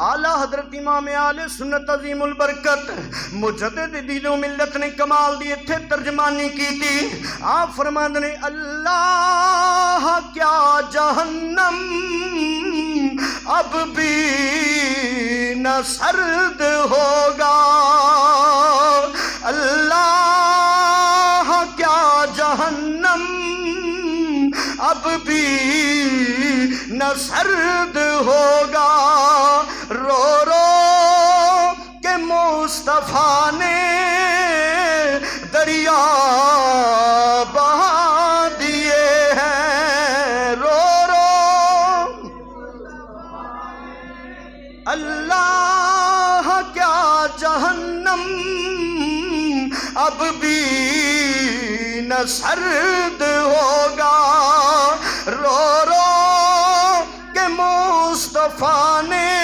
اعلیٰ حضرت امام اہل سنت عظیم البرکت مجدد دین و ملت نے کمال دی اتھے ترجمانی کی تھی. آپ فرماندے نے اللہ کیا جہنم اب بھی نہ سرد ہوگا. اللہ کیا جہنم اب بھی نہ سرد ہوگا. رو رو کہ مصطفیٰ نے دریا بہا دیے ہیں. رو رو اللہ کیا جہنم اب بھی نہ سرد ہوگا. رو رو کہ مصطفیٰ نے